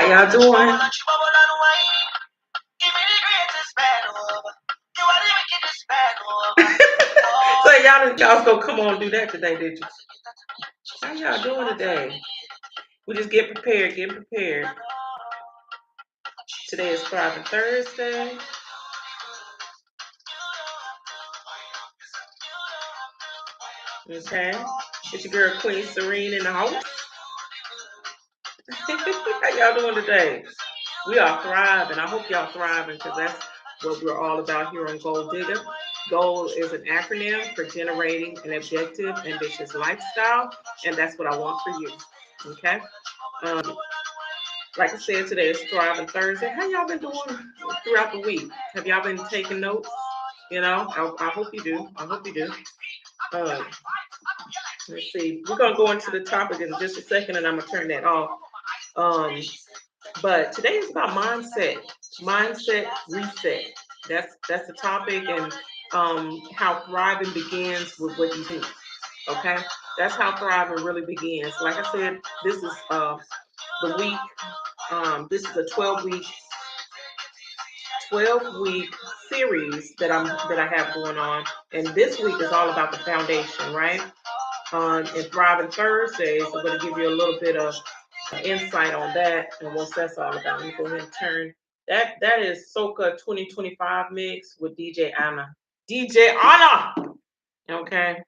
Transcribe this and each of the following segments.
y'all doing? So y'all gonna come on and do that today, did you? How y'all doing today? We just get prepared, get prepared. Today is Friday, Thursday. Okay. It's your girl Queen Serene in the house. How y'all doing today? We are thriving. I hope y'all thriving because that's what we're all about here on Goal Digger. GOAL is an acronym for generating an objective, ambitious lifestyle, and that's what I want for you. Okay. Like I said, today is Thriving Thursday. How y'all been doing throughout the week? Have y'all been taking notes? You know, I hope you do. I hope you do. Let's see. We're gonna go into the topic in just a second, and I'm gonna turn that off. But today is about mindset reset. That's the topic, and how thriving begins with what you think. Okay, that's how thriving really begins. Like I said, this is the week. This is a 12-week series that I have going on, and this week is all about the foundation, right? And Thriving Thursdays, I'm going to give you a little bit of insight on that and what that's all about. Let me go ahead and turn that. That is Soca 2025 mix with DJ Anna. DJ Anna. Okay.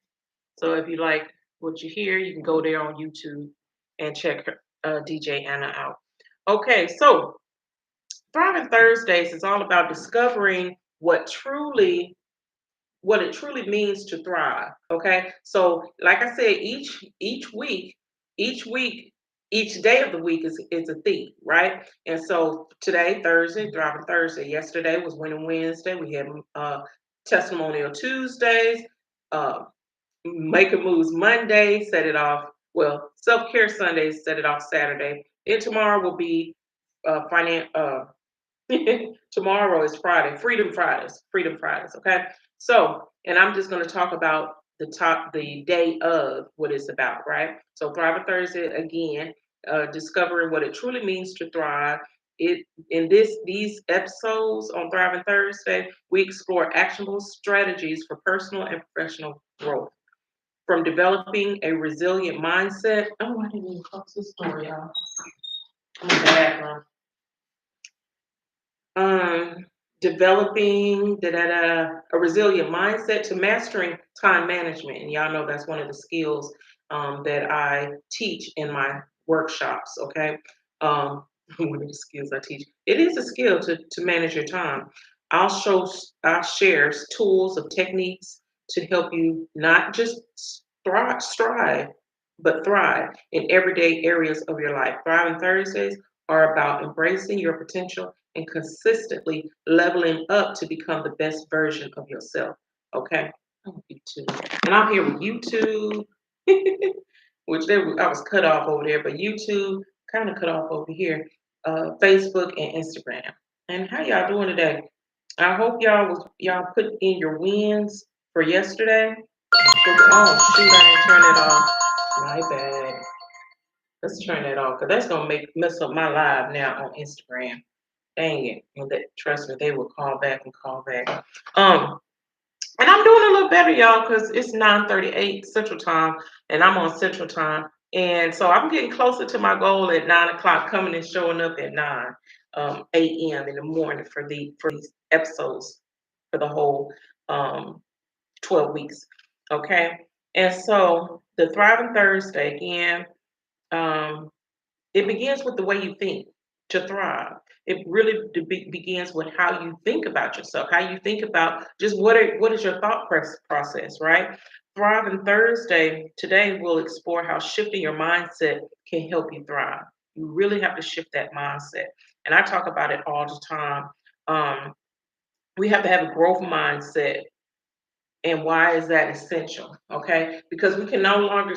So if you like what you hear, you can go there on YouTube and check DJ Anna out. Okay, so Thriving Thursdays is all about discovering what it truly means to thrive. Okay. So like I said, each week, each week, each day of the week is a theme, right? And so today, Thursday, Thriving Thursday. Yesterday was Winning Wednesday. We had Testimonial Tuesdays, uh, Making Moves Monday, set it off. Well, Self-Care Sundays, set it off Saturday. And tomorrow will be tomorrow is Friday, Freedom Fridays. Okay. So, and I'm just going to talk about the day of what it's about, right? So, Thriving Thursday again, discovering what it truly means to thrive. It in these episodes on Thriving Thursday, we explore actionable strategies for personal and professional growth. From developing a resilient mindset. Oh, I didn't even close this door, y'all. I'm in the bathroom. Developing a resilient mindset to mastering time management. And y'all know that's one of the skills that I teach in my workshops. Okay. One of the skills I teach. It is a skill to manage your time. I'll share tools of techniques to help you not just strive, but thrive in everyday areas of your life. Thriving Thursdays are about embracing your potential and consistently leveling up to become the best version of yourself. Okay. YouTube. And I'm here with YouTube, which I was cut off over there, but YouTube kind of cut off over here. Facebook and Instagram. And how y'all doing today? I hope y'all put in your wins for yesterday. Oh shoot, I didn't turn it off. My bad. Let's turn that off because that's gonna mess up my live now on Instagram. Dang it. And trust me, they will call back and call back. And I'm doing a little better, y'all, because it's 9:38 Central Time and I'm on Central Time. And so I'm getting closer to my goal at 9 o'clock, coming and showing up at 9 a.m. in the morning for these episodes for the whole 12 weeks. Okay. And so the Thriving Thursday again, it begins with the way you think to thrive. It really begins with how you think about yourself, how you think about just what is your thought process, right? Thriving Thursday today will explore how shifting your mindset can help you thrive. You really have to shift that mindset, and I talk about it all the time. We have to have a growth mindset, and why is that essential? Okay, because we can no longer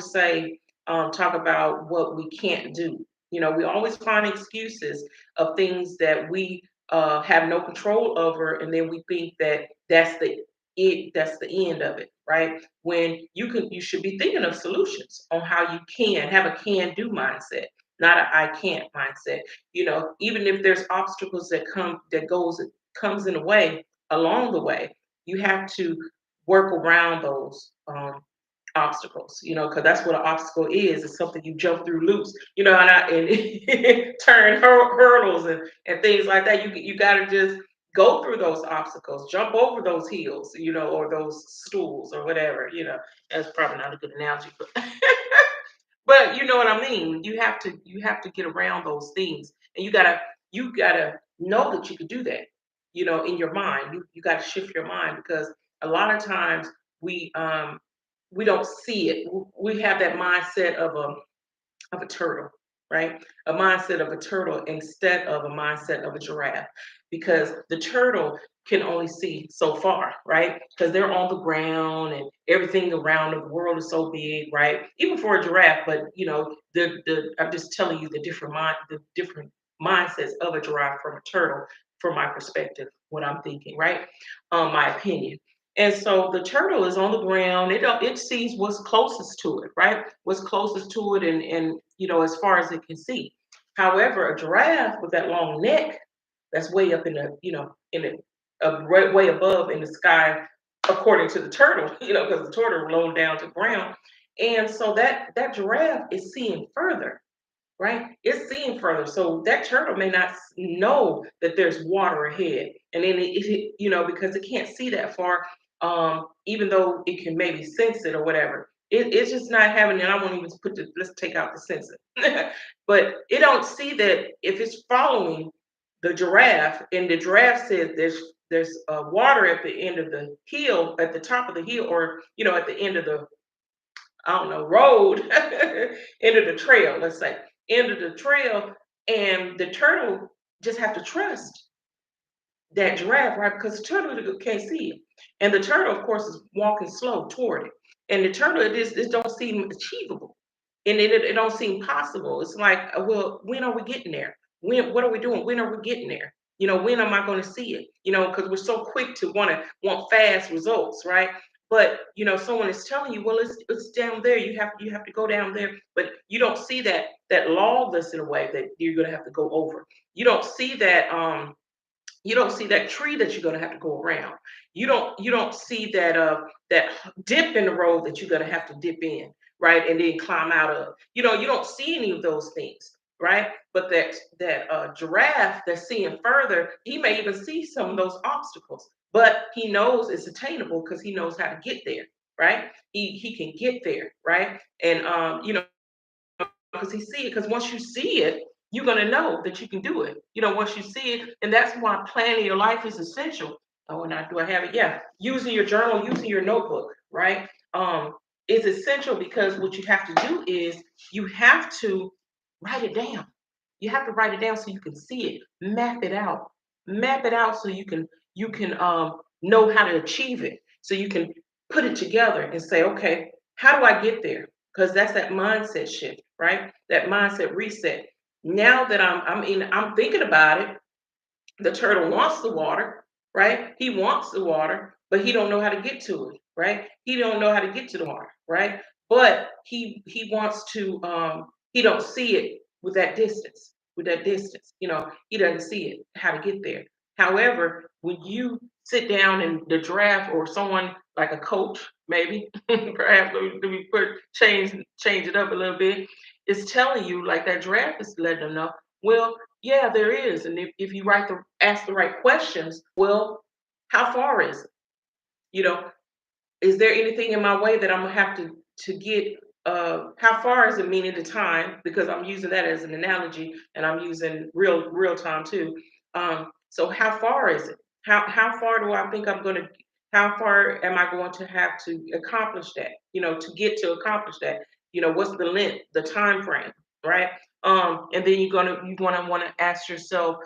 talk about what we can't do. You know, we always find excuses of things that we have no control over, and then we think that that's the end of it, right? When you should be thinking of solutions on how you can have a can do mindset. not a I can't mindset. Even if there's obstacles that comes in the way along the way, you have to work around those obstacles, because that's what an obstacle is. It's something you jump through loops, and turn hurdles and things like that. You got to just go through those obstacles, jump over those hills, or those stools or whatever. That's probably not a good analogy, but but you know what I mean. You have to get around those things, and you gotta know that you could do that. In your mind, you got to shift your mind because a lot of times we don't see it. We have that mindset of a turtle, right? A mindset of a turtle instead of a mindset of a giraffe, because the turtle can only see so far, right? Because they're on the ground and everything around the world is so big, right? Even for a giraffe, but the I'm just telling you the different mindsets of a giraffe from a turtle, from my perspective, what I'm thinking, right? My opinion. And so the turtle is on the ground. It sees what's closest to it, right? What's closest to it, and as far as it can see. However, a giraffe with that long neck, that's way up in the in the way above in the sky, according to the turtle, because the turtle low down to the ground, and so that giraffe is seeing further, right? It's seeing further. So that turtle may not know that there's water ahead. And then because it can't see that far, even though it can maybe sense it or whatever. It's just not having, and I won't even let's take out the sensor. But it don't see that if it's following the giraffe, and the giraffe says there's water at the end of the hill, at the top of the hill, or at the end of the, I don't know, road, end of the trail, let's say, end of the trail, and the turtle just have to trust that giraffe, right? Because the turtle can't see it, and the turtle, of course, is walking slow toward it, and the turtle it don't seem achievable, and it don't seem possible. It's like, well, when are we getting there? What are we doing? When are we getting there? When am I going to see it? Because we're so quick to want fast results, right? But someone is telling you, well, it's down there. You have to go down there, but you don't see that log that's in a way that you're going to have to go over. You don't see that tree that you're going to have to go around. You don't see that dip in the road that you're going to have to dip in, right, and then climb out of. You don't see any of those things, right? But that giraffe that's seeing further, he may even see some of those obstacles, but he knows it's attainable because he knows how to get there, right? He can get there, right? And because he see it. Because once you see it, you're gonna know that you can do it. Once you see it, and that's why planning your life is essential. Oh, and do I have it? Yeah, using your journal, using your notebook, right? Is essential because what you have to do is you have to write it down. You have to write it down so you can see it, map it out so you can know how to achieve it. So you can put it together and say, okay, how do I get there? Because that's that mindset shift, right? That mindset reset. Now that I'm thinking about it, the turtle wants the water, right? He wants the water, but he don't know how to get to it, right? He don't know how to get to the water, right? But he wants to he don't see it with that distance. He doesn't see it, how to get there. However, when you sit down and the giraffe or someone like a coach, maybe, perhaps we change it up a little bit, is telling you like that giraffe is letting them know, well, yeah, there is. And if you ask the right questions, well, how far is it? You know, is there anything in my way that I'm gonna have to get? How far is it, meaning the time? Because I'm using that as an analogy, and I'm using real time too. So how far is it? How far do I think I'm gonna? How far am I going to have to accomplish that? To get to accomplish that. What's the length, the time frame, right? And then you're gonna want to ask yourself,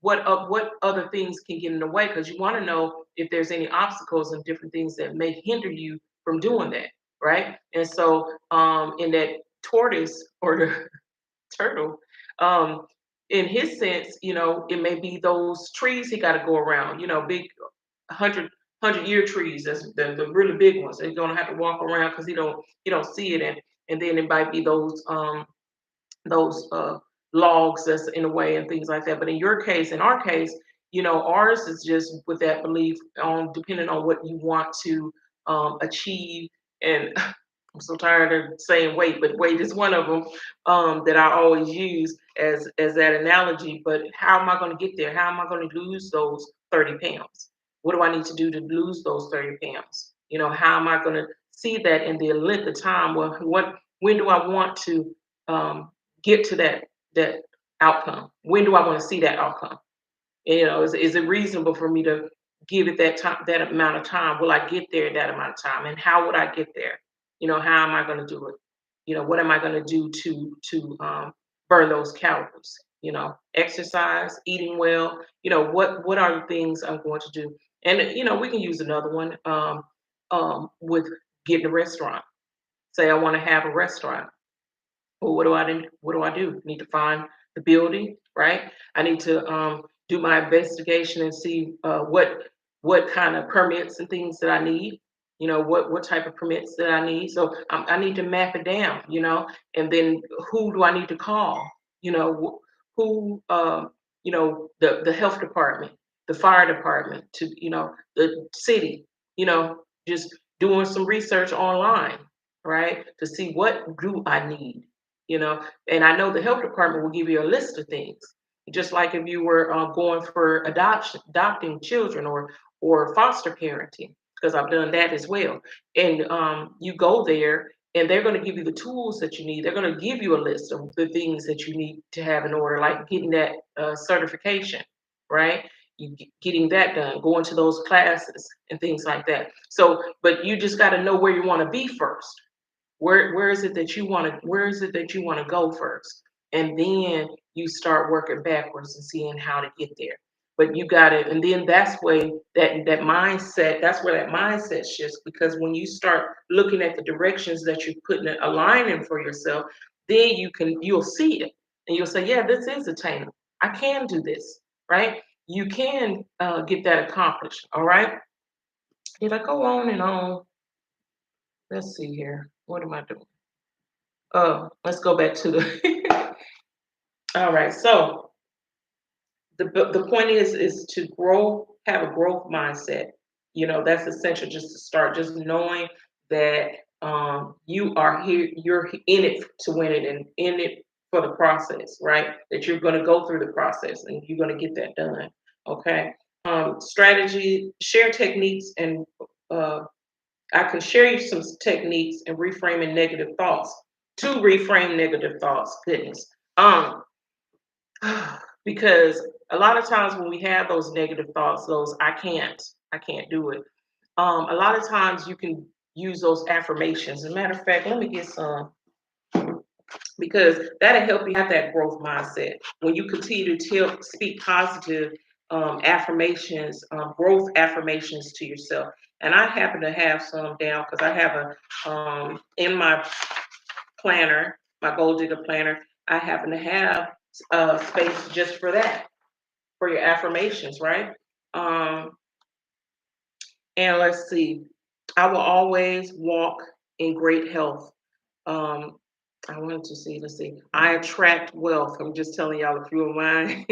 what other things can get in the way, because you want to know if there's any obstacles and different things that may hinder you from doing that, right? And so in that tortoise or the turtle, um in his sense, it may be those trees he got to go around, big 100 year trees. That's the really big ones. He's gonna have to walk around because he don't see it. And then it might be those those logs that's in the way and things like that. But in your case, in our case, ours is just with that belief on depending on what you want to achieve. And I'm so tired of saying weight, but weight is one of them that I always use as that analogy. But how am I going to get there? How am I going to lose those 30 pounds? What do I need to do to lose those 30 pounds? How am I going to see that in the length of time? Well, when do I want to um, get to that outcome? When do I want to see that outcome? Is it reasonable for me to give it that time, that amount of time? Will I get there in that amount of time? And how would I get there? How am I going to do it? What am I going to do to burn those calories? Exercise, eating well. What are the things I'm going to do? And we can use another one with getting a restaurant. Say I want to have a restaurant. Well, what do I do? What do I do? Need to find the building, right? I need to do my investigation and see what kind of permits and things that I need. What type of permits that I need. So I need to map it down. And then who do I need to call? Who the health department, the fire department, to the city. Just doing some research online, right, to see what do I need you know. And I know the health department will give you a list of things, just like if you were going for adopting children or foster parenting, because I've done that as well. And you go there, and they're going to give you the tools that you need. They're going to give you a list of the things that you need to have in order, like getting that certification, right? Getting that done, going to those classes and things like that. So, but you just got to know where you want to be first. Where is it that you want to go first? And then you start working backwards and seeing how to get there. But you got it, and then that's where that mindset shifts, because when you start looking at the directions that you're putting a line in for yourself, then you'll see it, and you'll say, yeah, this is attainable. I can do this, right? You can get that accomplished. All right. Did I go on and on? Let's see here. What am I doing? Let's go back to the. All right. So the point is to have a growth mindset. That's essential, just to start, just knowing that you are here, you're in it to win it, and in it for the process, right? That you're going to go through the process and you're going to get that done. Okay. Strategy, share techniques, and uh, I can share you some techniques in reframing negative thoughts. To reframe negative thoughts, goodness. Because a lot of times when we have those negative thoughts, those I can't do it. A lot of times you can use those affirmations. As a matter of fact, let me get some, because that'll help you have that growth mindset. When you continue to speak positive affirmations, growth affirmations to yourself. And I happen to have some down because I have in my planner, my goal digger planner, I happen to have space just for that, for your affirmations, right? Um, and let's see, I will always walk in great health. Um, I wanted to see, let's see. I attract wealth. I'm just telling y'all a few of mine.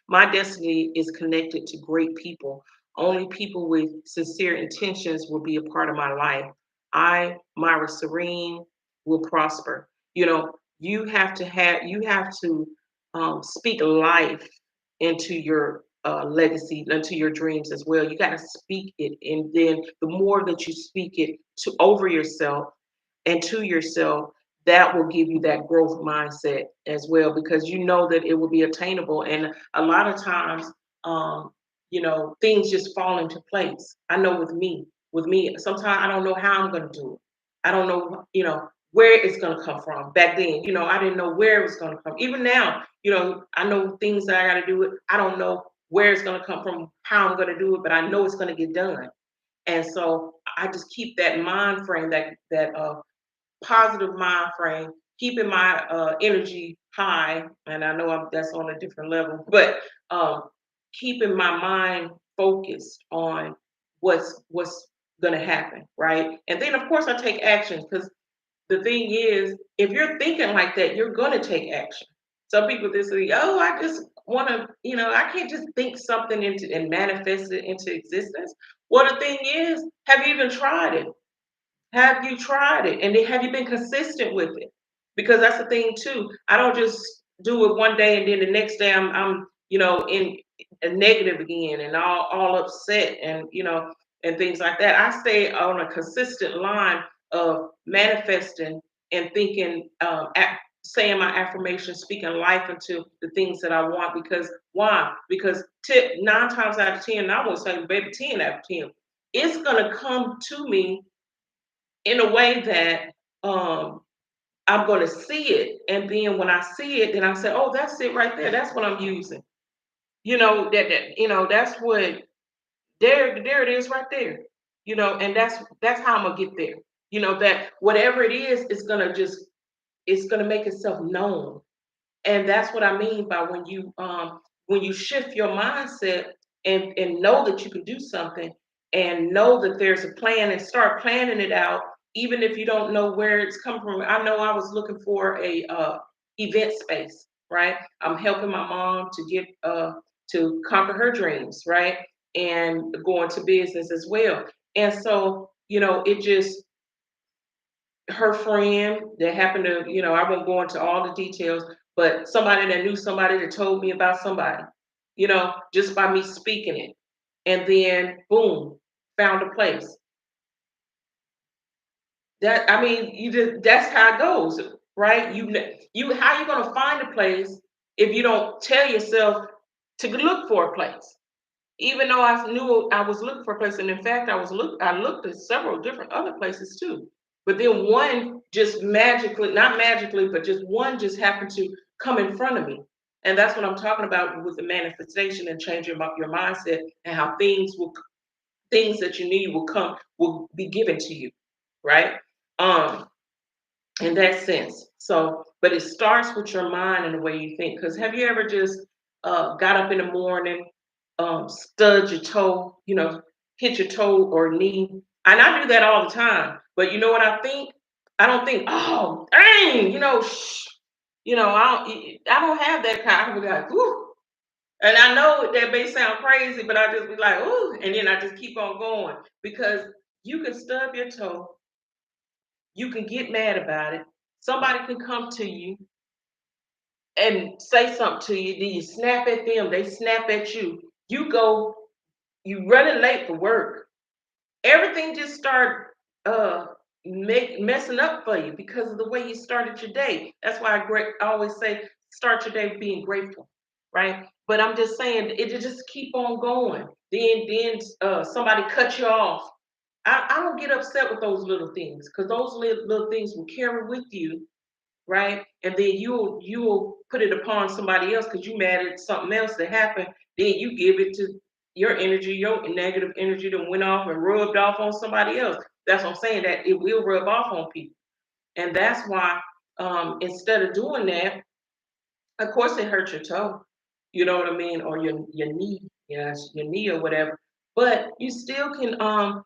My destiny is connected to great people. Only people with sincere intentions will be a part of my life. I, Myra Serene, will prosper. You have to speak life into your legacy, into your dreams as well. You got to speak it, and then the more that you speak it to over yourself and to yourself, that will give you that growth mindset as well, because you know that it will be attainable. And a lot of times, um, things just fall into place. I know with me, sometimes I don't know how I'm going to do it. I don't know, where it's going to come from. Back then, I didn't know where it was going to come. Even now, I know things that I got to do it. I don't know where it's going to come from, how I'm going to do it, but I know it's going to get done. And so I just keep that mind frame, that positive mind frame, keeping my energy high. And I know that's on a different level, but um, keeping my mind focused on what's going to happen, right? And then of course I take action, because the thing is, if you're thinking like that, you're going to take action. Some people just say, oh, I just want to, I can't just think something into and manifest it into existence. Well, the thing is, have you even tried it? Have you tried it? And then have you been consistent with it? Because that's the thing too. I don't just do it one day and then the next day I'm in a negative again and all upset and and things like that. I stay on a consistent line of manifesting and thinking, saying my affirmations, speaking life into the things that I want. Because why? Because 9 times out of 10, and I won't say maybe 10 out of 10, it's gonna come to me in a way that I'm going to see it, and then when I see it, then I say, "Oh, that's it right there. That's what I'm using." That's what there it is right there. And that's how I'm gonna get there. That whatever it is, it's gonna make itself known. And that's what I mean by when you shift your mindset and know that you can do something and know that there's a plan and start planning it out, even if you don't know where it's coming from. I know I was looking for a event space, right? I'm helping my mom to conquer her dreams, right? And go into business as well. And so, it just her friend that happened to, I won't go into all the details, but somebody that knew somebody that told me about somebody, just by me speaking it. And then boom, found a place. That I mean, that's how it goes, right? You how you gonna find a place if you don't tell yourself to look for a place? Even though I knew I was looking for a place, and in fact, I looked at several different other places too. But then one just magically, not magically, but just one just happened to come in front of me. And that's what I'm talking about with the manifestation and changing your mindset and how things that you need will be given to you, right? Um, in that sense. So, but it starts with your mind and the way you think. Because have you ever just got up in the morning, stud your toe, hit your toe or knee? And I do that all the time. But you know what I think? I don't think, oh, dang, I don't have that kind. I be like, ooh. And I know that may sound crazy, but I just be like, ooh, and then I just keep on going because you can stub your toe, you can get mad about it. Somebody can come to you and say something to you, then you snap at them, they snap at you. You running late for work. Everything just start uh messing up for you because of the way you started your day. That's why I always say start your day being grateful, right? But I'm just saying it just keep on going. Then somebody cut you off. I don't get upset with those little things because those little things will carry with you, right? And then you'll put it upon somebody else because you mad at something else that happened. Then you give it to your energy, your negative energy that went off and rubbed off on somebody else. That's what I'm saying, that it will rub off on people. And that's why instead of doing that, of course it hurts your toe. You know what I mean? Or your knee, yes, your knee or whatever. But you still can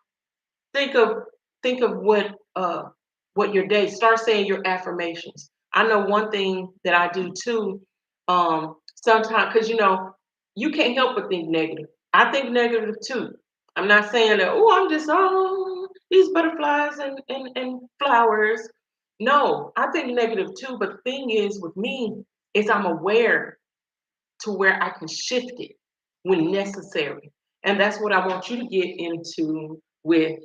think of think of what your day. Start saying your affirmations. I know one thing that I do too. Sometimes because you can't help but think negative. I think negative too. I'm not saying that, oh, I'm just these butterflies and flowers. No, I think negative too. But the thing is with me is I'm aware to where I can shift it when necessary. And that's what I want you to get into with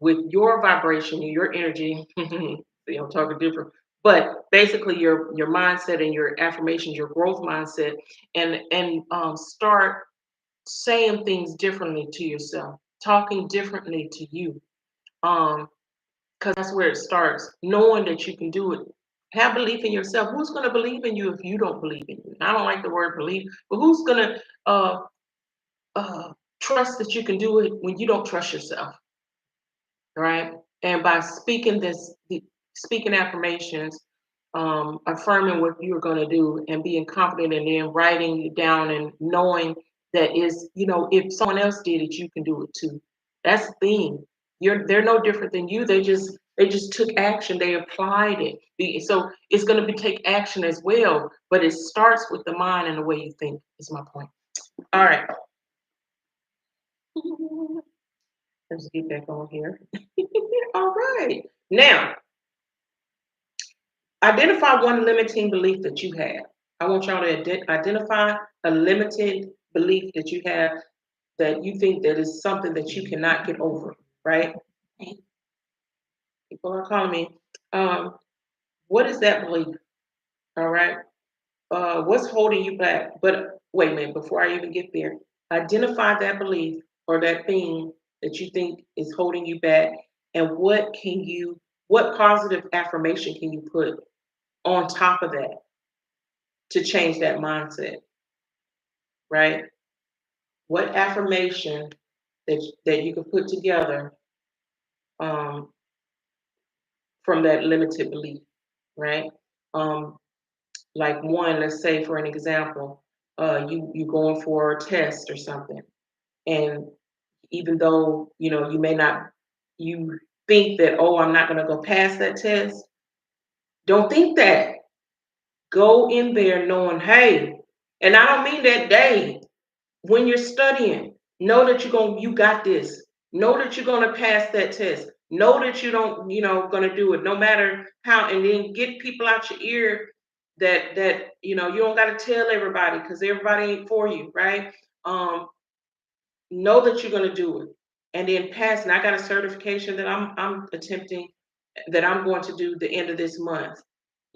your vibration and your energy. See, I'm talking different. But basically your mindset and your affirmations, your growth mindset, and start saying things differently to yourself, talking differently to you. Because that's where it starts, knowing that you can do it. Have belief in yourself. Who's gonna believe in you if you don't believe in you? I don't like the word believe, but who's gonna uh trust that you can do it when you don't trust yourself? Right? And by speaking affirmations, affirming what you're going to do and being confident and then writing it down and knowing that is, if someone else did it, you can do it too. That's the thing. They're no different than you. They just They just took action. They applied it. So it's going to be take action as well, but it starts with the mind and the way you think. Is my point. All right. Let's get back on here. All right. Now, identify one limiting belief that you have. I want y'all to identify a limited belief that you have that you think that is something that you cannot get over, right? People are calling me. Um, what is that belief? All right. What's holding you back? But wait a minute, before I even get there, identify that belief or that thing that you think is holding you back, and what positive affirmation can you put on top of that to change that mindset, right? What affirmation that you can put together um, from that limited belief, right? Um, like one, let's say for an example, you going for a test or something, and even though you may not, you think that, oh, I'm not going to go past that test. Don't think that. Go in there knowing, hey, and I don't mean that day. When you're studying, know that you got this. Know that you're gonna pass that test. Know that you don't, gonna do it, no matter how. And then get people out your ear that you don't got to tell everybody because everybody ain't for you, right? Um, know that you're gonna do it, and then pass. And I got a certification that I'm attempting, that I'm going to do the end of this month,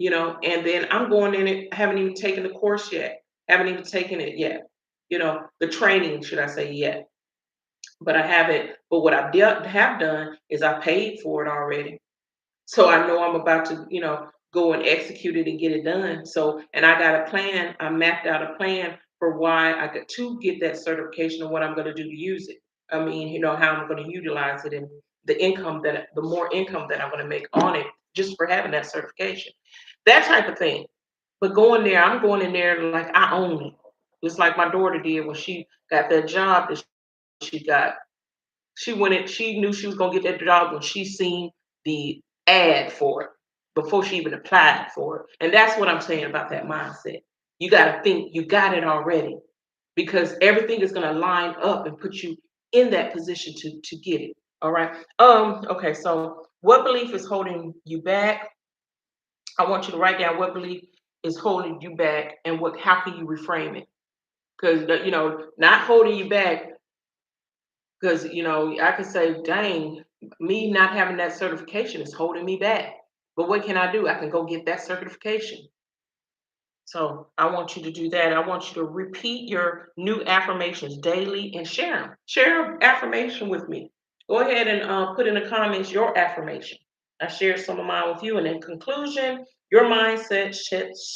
and then I'm going in it, haven't even taken the course yet, haven't even taken it yet, the training, should I say, yet. But I haven't, but what have done is I paid for it already. So I know I'm about to, go and execute it and get it done. So, and I got a plan, I mapped out a plan for why I got to get that certification and what I'm going to do to use it. I mean, how I'm going to utilize it and the more income that I'm going to make on it just for having that certification, that type of thing. But going there, I'm going in there like I own it. Just like my daughter did when she got that job that she got. She knew she was gonna get that job when she seen the ad for it before she even applied for it. And that's what I'm saying about that mindset. You gotta think you got it already because everything is gonna line up and put you in that position to get it. All right. Okay, so what belief is holding you back? I want you to write down what belief is holding you back and how can you reframe it? Because not holding you back. Because, I could say, dang, me not having that certification is holding me back. But what can I do? I can go get that certification. So I want you to do that. I want you to repeat your new affirmations daily and share them. Share an affirmation with me. Go ahead and put in the comments your affirmation. I shared some of mine with you. And in conclusion, your mindset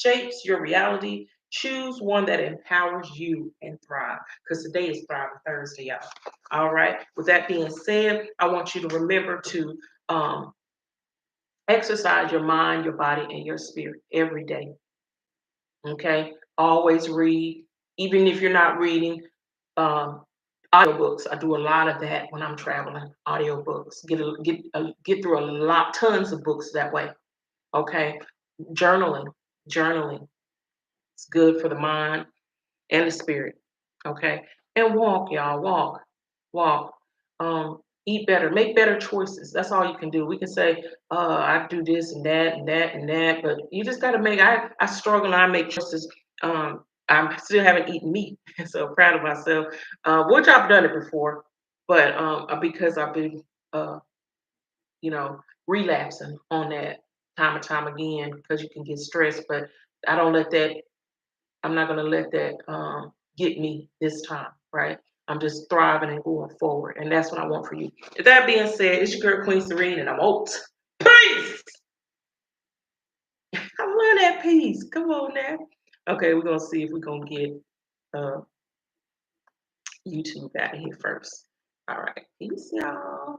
shapes your reality. Choose one that empowers you and thrive. Because today is Thriving Thursday, y'all. All right. With that being said, I want you to remember to um, exercise your mind, your body, and your spirit every day. Okay. Always read, even if you're not reading. Um, Audiobooks. I do a lot of that when I'm traveling. Audiobooks. Get through a lot, tons of books that way. Okay. Journaling. Journaling. It's good for the mind and the spirit. Okay. And walk, y'all. Walk. Walk. Eat better. Make better choices. That's all you can do. We can say, I do this and that and that and that, but you just gotta make I struggle and I make choices. I still haven't eaten meat, so proud of myself. Which I've done it before, but because I've been uh, relapsing on that time and time again because you can get stressed, but I don't let that I'm not going to let that get me this time, right? I'm just thriving and going forward. And that's what I want for you. With that being said, it's your girl, Queen Serene, and I'm out. Peace! I love that peace. Come on now. Okay, we're going to see if we're going to get uh, YouTube out of here first. All right. Peace, y'all.